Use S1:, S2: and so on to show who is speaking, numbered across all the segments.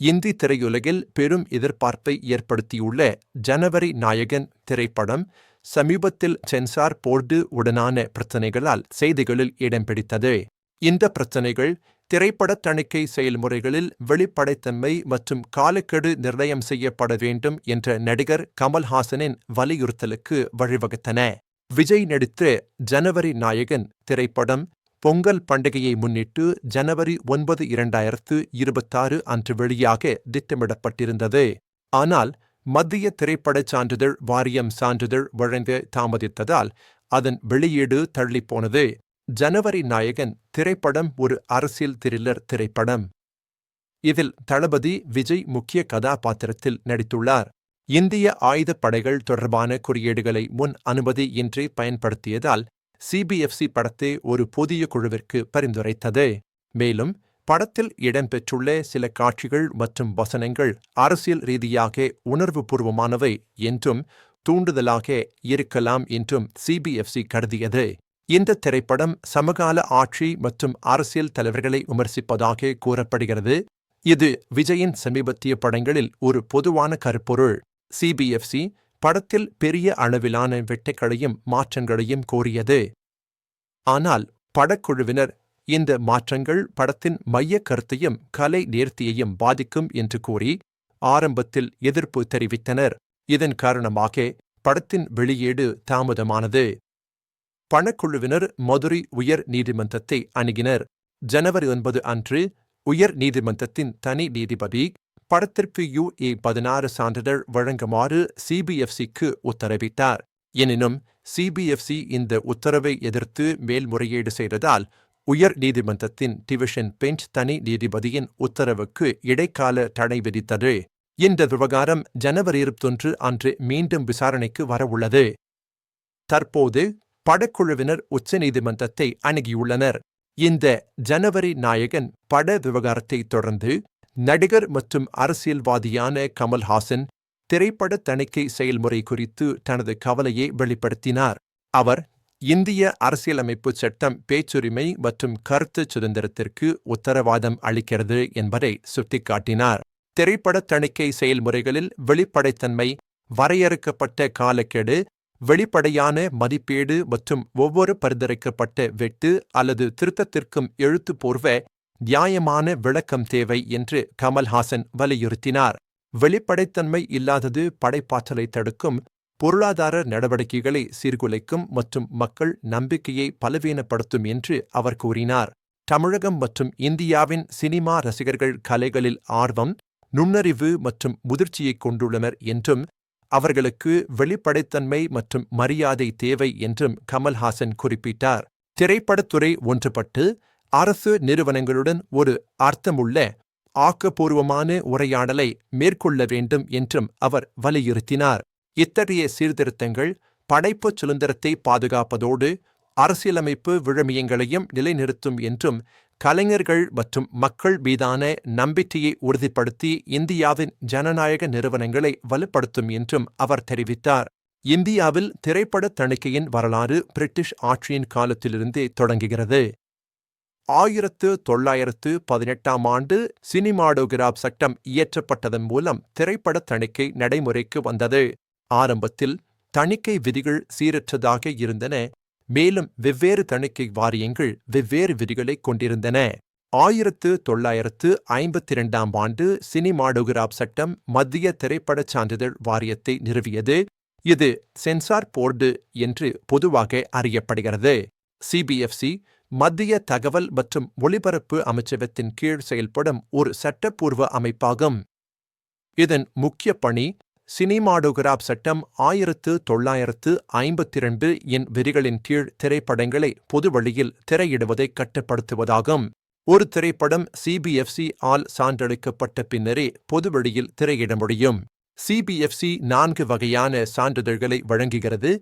S1: இந்தி திரையுலகில் பெரும் எதிர்பார்ப்பை ஏற்படுத்தியுள்ள ஜனவரி நாயகன் திரைப்படம் சமீபத்தில் சென்சார் போர்டு உடனான பிரச்சினைகளால் செய்திகளில் இடம் பிடித்தது. இந்த பிரச்சினைகள் திரைப்பட தணிக்கை செயல்முறைகளில் வெளிப்படைத்தன்மை மற்றும் காலக்கெடு நிர்ணயம் செய்யப்பட வேண்டும் என்ற நடிகர் கமல்ஹாசனின் வலியுறுத்தலுக்கு வழிவகுத்தன. விஜய் நடித்த ஜனவரி நாயகன் திரைப்படம் பொங்கல் பண்டிகையை முன்னிட்டு ஜனவரி 9, 2026 அன்று வெளியாக திட்டமிடப்பட்டிருந்தது. ஆனால் மத்திய திரைப்படச் சான்றிதழ் வாரியம் சான்றிதழ் வழங்க தாமதித்ததால் அதன் வெளியீடு தள்ளிப்போனது. ஜனவரி நாயகன் திரைப்படம் ஒரு அரசியல் த்ரில்லர் திரைப்படம். இதில் தளபதி விஜய் முக்கிய கதாபாத்திரத்தில் நடித்துள்ளார். இந்திய ஆயுதப் படைகள் தொடர்பான குறியீடுகளை முன் அனுமதி இன்றி பயன்படுத்தியதால் சிபிஎஃப்சி படத்தை ஒரு புதிய குழுவிற்கு பரிந்துரைத்தது. மேலும் படத்தில் இடம்பெற்றுள்ள சில காட்சிகள் மற்றும் வசனங்கள் அரசியல் ரீதியாக உணர்வுபூர்வமானவை என்றும் தூண்டுதலாக இருக்கலாம் என்றும் சிபிஎஃப்சி கருதியது. இந்த திரைப்படம் சமகால ஆட்சி மற்றும் அரசியல் தலைவர்களை விமர்சிப்பதாக கூறப்படுகிறது. இது விஜயின் சமீபத்திய படங்களில் ஒரு பொதுவான கருப்பொருள். சிபிஎஃப்சி படத்தில் பெரிய அளவிலான வெட்டுக்களையும் மாற்றங்களையும் கோரியது. ஆனால் படக்குழுவினர் இந்த மாற்றங்கள் படத்தின் மையக் கருத்தையும் கலை நேர்த்தியையும் பாதிக்கும் என்று கூறி ஆரம்பத்தில் எதிர்ப்பு தெரிவித்தனர். இதன் காரணமாக படத்தின் வெளியீடு தாமதமானது. படக்குழுவினர் மதுரை உயர் நீதிமன்றத்தை அணுகினர். ஜனவரி 9 அன்று உயர் நீதிமன்றத்தின் தனி நீதிபதி படத்திற்கு UA-16 சான்றிதழ் வழங்குமாறு சிபிஎஃப்சிக்கு உத்தரவிட்டார். எனினும் சிபிஎஃப்சி இந்த உத்தரவை எதிர்த்து மேல்முறையீடு செய்ததால் உயர் நீதிமன்றத்தின் டிவிஷன் பெஞ்ச் தனி நீதிபதியின் உத்தரவுக்கு இடைக்கால தடை விதித்தது. இந்த விவகாரம் ஜனவரி 21 அன்று மீண்டும் விசாரணைக்கு வரவுள்ளது. தற்போது படக்குழுவினர் உச்சநீதிமன்றத்தை அணுகியுள்ளனர். இந்த ஜனவரி நாயகன் பட விவகாரத்தை தொடர்ந்து நடிகர் மற்றும் அரசியல்வாதியான கமல்ஹாசன் திரைப்பட தணிக்கை செயல்முறை குறித்து தனது கவலையை வெளிப்படுத்தினார். அவர் இந்திய அரசியலமைப்பு சட்டம் பேச்சுரிமை மற்றும் கருத்து சுதந்திரத்திற்கு உத்தரவாதம் அளிக்கிறது என்பதை சுட்டிக்காட்டினார். திரைப்பட தணிக்கை செயல்முறைகளில் வெளிப்படைத்தன்மை, வரையறுக்கப்பட்ட காலக்கெடு, வெளிப்படையான மதிப்பீடு மற்றும் ஒவ்வொரு பரிந்துரைக்கப்பட்ட வெட்டு அல்லது திருத்தத்திற்கும் எழுத்துப்பூர்வ நியாயமான விளக்கம் தேவை என்று கமல்ஹாசன் வலியுறுத்தினார். வெளிப்படைத்தன்மை இல்லாதது படைப்பாற்றலை தடுக்கும், பொருளாதார நடவடிக்கைகளை சீர்குலைக்கும் மற்றும் மக்கள் நம்பிக்கையை பலவீனப்படுத்தும் என்று அவர் கூறினார். தமிழகம் மற்றும் இந்தியாவின் சினிமா ரசிகர்கள் கலைகளில் ஆர்வம், நுண்ணறிவு மற்றும் முதிர்ச்சியை கொண்டுள்ளனர் என்றும் அவர்களுக்கு வெளிப்படைத்தன்மை மற்றும் மரியாதை தேவை என்றும் கமல்ஹாசன் குறிப்பிட்டார். திரைப்படத்துறை ஒன்றுபட்டு அரசு நிறுவனங்களுடன் ஒரு அர்த்தமுள்ள ஆக்கப்பூர்வமான உரையாடலை மேற்கொள்ள வேண்டும் என்றும் அவர் வலியுறுத்தினார். இத்தகைய சீர்திருத்தங்கள் படைப்புச் சுதந்திரத்தை பாதுகாப்பதோடு அரசியலமைப்பு விழுமியங்களையும் நிலைநிறுத்தும் என்றும் கலைஞர்கள் மற்றும் மக்கள் மீதான நம்பிக்கையை உறுதிப்படுத்தி இந்தியாவின் ஜனநாயக நிறுவனங்களை வலுப்படுத்தும் என்றும் அவர் தெரிவித்தார். இந்தியாவில் திரைப்பட தணிக்கையின் வரலாறு பிரிட்டிஷ் ஆட்சியின் காலத்திலிருந்தே தொடங்குகிறது. 1918ஆம் ஆண்டு சினிமாடோகிராஃப் சட்டம் இயற்றப்பட்டதன் மூலம் திரைப்பட தணிக்கை நடைமுறைக்கு வந்தது. ஆரம்பத்தில் தணிக்கை விதிகள் சீரற்றதாக இருந்தன, மேலும் வெவ்வேறு தணிக்கை வாரியங்கள் வெவ்வேறு விதிகளை கொண்டிருந்தன. 1952ஆம் ஆண்டு சினிமாடோகிராஃப் சட்டம் மத்திய திரைப்படச் சான்றிதழ் வாரியத்தை நிறுவியது. இது சென்சார் போர்டு என்று பொதுவாக அறியப்படுகிறது. சிபிஎஃப்சி மத்திய தகவல் மற்றும் ஒலிபரப்பு அமைச்சகத்தின் கீழ் செயல்படும் ஒரு சட்டப்பூர்வ அமைப்பாகும். இதன் முக்கிய பணி சினிமாடோகிராஃப் சட்டம் 1952 இன் விதிகளின் கீழ் திரைப்படங்களை பொதுவழியில் திரையிடுவதை கட்டுப்படுத்துவதாகும். ஒரு திரைப்படம் சிபிஎஃப்சி ஆல் சான்றளிக்கப்பட்ட பின்னரே பொதுவழியில் திரையிட முடியும். சிபிஎஃப்சி 4 வகையான சான்றிதழ்களை வழங்குகிறது.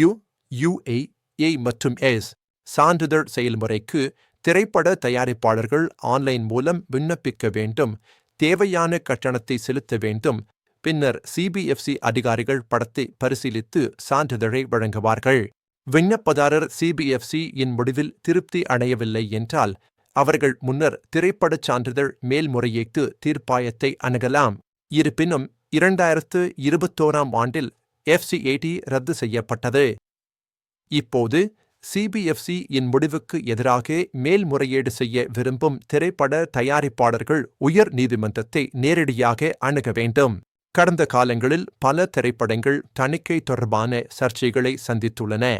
S1: UA, A மற்றும் S. சான்றிதழ் செயல்முறைக்கு திரைப்பட தயாரிப்பாளர்கள் ஆன்லைன் மூலம் விண்ணப்பிக்க வேண்டும், தேவையான கட்டணத்தை செலுத்த வேண்டும். பின்னர் சிபிஎஃப்சி அதிகாரிகள் படத்தை பரிசீலித்து சான்றிதழை வழங்குவார்கள். விண்ணப்பதாரர் சிபிஎஃப்சி இன் முடிவில் திருப்தி அடையவில்லை என்றால் அவர்கள் முன்னர் திரைப்படச் சான்றிதழ் மேல்முறையீட்டு தீர்ப்பாயத்தை அணுகலாம். இருப்பினும் 2021ஆம் ஆண்டில் FCAT ரத்து செய்யப்பட்டது. இப்போது CBFC இன் முடிவுக்கு எதிராக மேல்முறையீடு செய்ய விரும்பும் திரைப்பட தயாரிப்பாளர்கள் உயர் நீதிமன்றத்தை நேரடியாக அணுக வேண்டும். கடந்த காலங்களில் பல திரைப்படங்கள் தணிக்கை தொடர்பான சர்ச்சைகளை சந்தித்துள்ளன.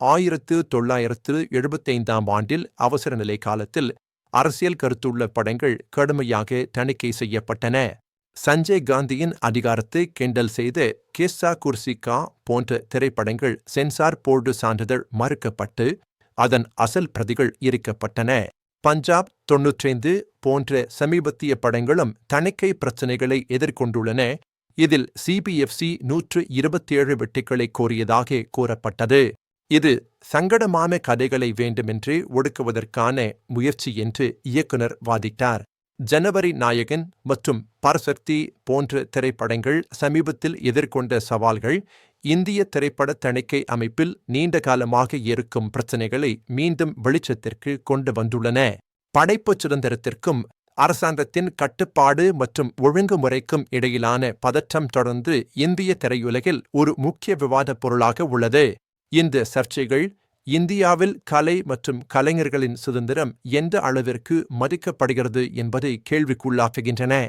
S1: 1975ஆம் ஆண்டில் அவசர நிலை காலத்தில் அரசியல் கருத்துள்ள படங்கள் கடுமையாக தணிக்கை செய்யப்பட்டன. சஞ்சய் காந்தியின் அதிகாரத்தை கிண்டல் செய்த கிஸ்ஸா குர்சி கா போன்ற திரைப்படங்கள் சென்சார் போர்டு சான்றிதழ் மறுக்கப்பட்டு அதன் அசல் பிரதிகள் எரிக்கப்பட்டன. பஞ்சாப் 95 போன்ற சமீபத்திய படங்களும் தணிக்கை பிரச்சினைகளை எதிர்கொண்டுள்ளன. இதில் CBFC 127 வெட்டிகளை கோரியதாக கூறப்பட்டது. இது சங்கடமான கதைகளை வேண்டுமென்றே ஒடுக்குவதற்கான முயற்சி என்று இயக்குனர் வாதிட்டார். ஜனவரி நாயகன் மற்றும் பரசக்தி போன்ற திரைப்படங்கள் சமீபத்தில் எதிர்கொண்ட சவால்கள் இந்திய திரைப்பட தணிக்கை அமைப்பில் நீண்ட காலமாக இருக்கும் பிரச்சினைகளை மீண்டும் வெளிச்சத்திற்கு கொண்டு வந்துள்ளன. படைப்புச் சுதந்திரத்திற்கும் அரசாங்கத்தின் கட்டுப்பாடு மற்றும் ஒழுங்குமுறைக்கும் இடையிலான பதற்றம் தொடர்ந்து இந்திய திரையுலகில் ஒரு முக்கிய விவாதப் பொருளாக உள்ளது. இந்த சர்ச்சைகள் இந்தியாவில் கலை மற்றும் கலைஞர்களின் சுதந்திரம் எந்த அளவிற்கு மதிக்கப்படுகிறது என்பதை கேள்விக்குள்ளாக்குகின்றன.